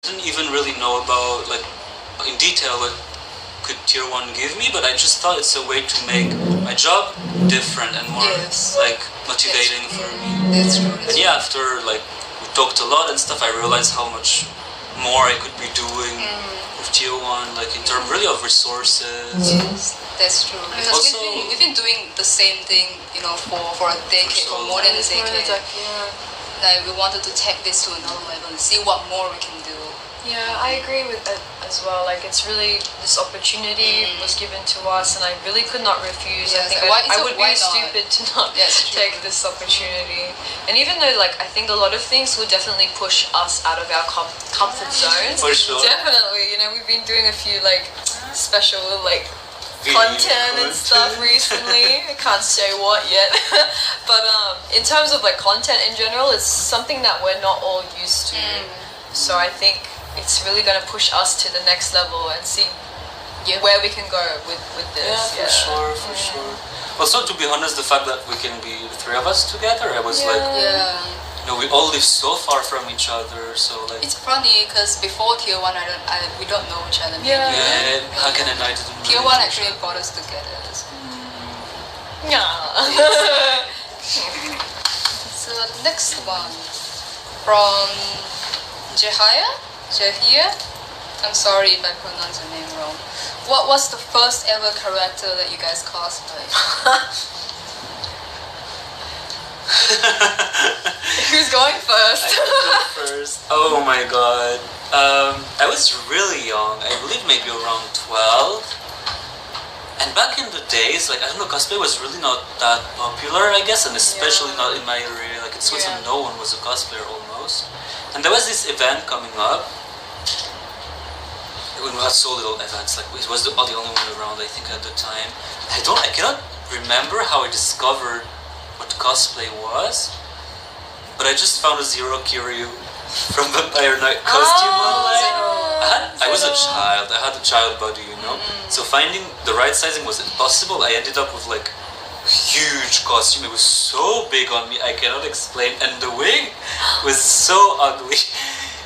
didn't even really know about like in detail what could Tier 1 give me, but I just thought it's a way to make my job different and more like motivating for me. That's true. And yeah, after like we talked a lot and stuff, I realized how much more I could be doing with Tier 1, like in terms really of resources. Yes, that's true. Because Also, we've been doing the same thing, you know, for a decade, for more than a decade. Like we wanted to take this to another level and see what more we can do. Yeah, I agree with that as well. Like, it's really, this opportunity was given to us, and I really could not refuse. Yes, I think why- I so would why be not? stupid to not Yes, true. take this opportunity. And even though, like, I think a lot of things will definitely push us out of our comfort zones. For sure. Definitely, you know, we've been doing a few, like, special, like, content and stuff recently. I can't say what yet. But in terms of, like, content in general, it's something that we're not all used to. So I think it's really going to push us to the next level and see where we can go with this. Yeah, for sure. Also, to be honest, the fact that we can be the three of us together, I was like, you know, we all live so far from each other, so like. It's funny because before Tier 1, we don't know each other. Yeah, Hakken and I didn't. Tier 1 actually brought us together. So the next one from Jahia. I'm sorry if I pronounce your name wrong. What was the first ever character that you guys cosplayed? Who's going first? I can go first. Oh my god. I was really young. I believe maybe around 12. And back in the days, like, I don't know, cosplay was really not that popular, I guess, and especially not in my area. Like, in Switzerland, no one was a cosplayer almost. And there was this event coming up. We had so little events, like it was the only one around, I think, at the time. I cannot remember how I discovered what cosplay was, but I just found a Zero Kiryu from Vampire Knight costume online. I was a child, I had a child body, you know, so finding the right sizing was impossible. I ended up with like huge costume. It was so big on me, I cannot explain, and the wig was so ugly.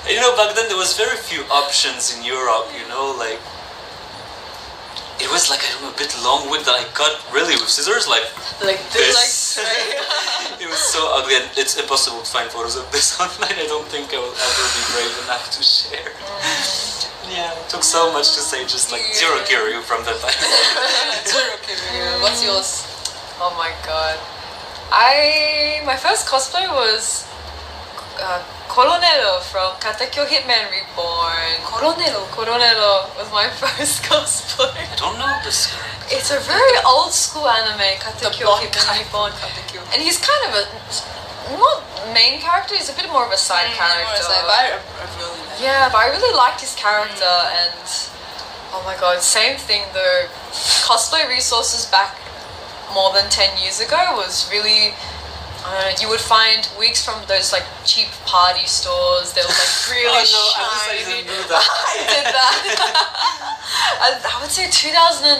You know, back then there was very few options in Europe, you know, like, it was like, I don't know, a bit long wig that I cut really with scissors, like this. It was so ugly, and it's impossible to find photos of this online. I don't think I will ever be brave enough to share. Yeah, it took so much to say just like Zero Kiryu from the time. Zero Kiryu. What's yours? Oh my god. My first cosplay was Coronello from Katekyo Hitman Reborn. Coronello was my first cosplay. I don't know this character. It's a very old school anime, Katekyo Hitman Reborn. And he's kind of a, not main character, he's a bit more of a side character. Yeah, but I really liked his character, and oh my god, same thing, the cosplay resources back more than 10 years ago was really, you would find wigs from those like cheap party stores. They were like really shiny. I didn't do that. I did that. I would say 2010.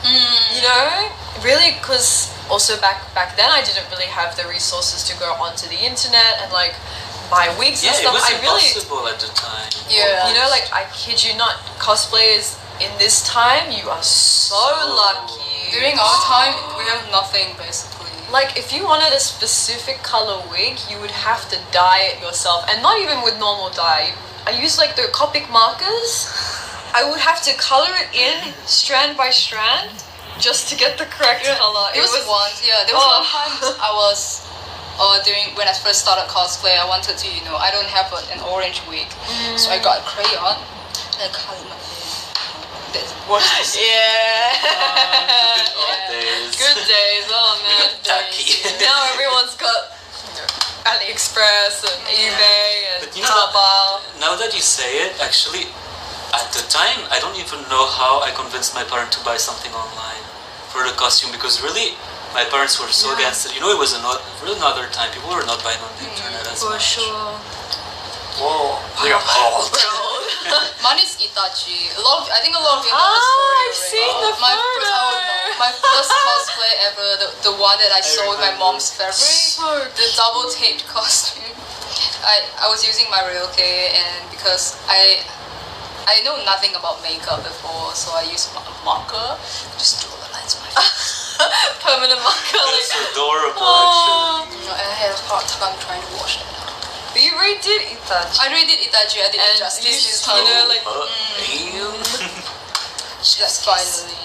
You know, really, because also back then I didn't really have the resources to go onto the internet and like buy wigs and stuff. It was I really, impossible at the time. you know, like I kid you not, cosplayers in this time, you are so lucky. During our time, we have nothing basically. Like, if you wanted a specific color wig, you would have to dye it yourself. And not even with normal dye. I used, like, the Copic markers. I would have to color it in, strand by strand, just to get the correct color. There was one time I was, when I first started cosplay, I wanted to, you know, I don't have an orange wig. So I got a crayon and I colored my hair. Yeah. Good days, oh man. Now everyone's got AliExpress and eBay and Taobao. Now that you say it, actually, at the time, I don't even know how I convinced my parents to buy something online for the costume, because really, my parents were so against it. You know, it was really another time. People were not buying on the internet as much. For sure. Whoa. Mine is Itachi. I think a lot of you know the story. I've seen the photo. My first cosplay ever, the one that I saw with my mom's fabric, the double taped costume. I was using my Ryoke, and because I know nothing about makeup before, so I used marker, just draw the lines on my face. Permanent marker. That's adorable, actually. I had a hard time trying to wash it out. But you redid Itachi. I redid Itachi. I did And justice. you know, like. That's finally.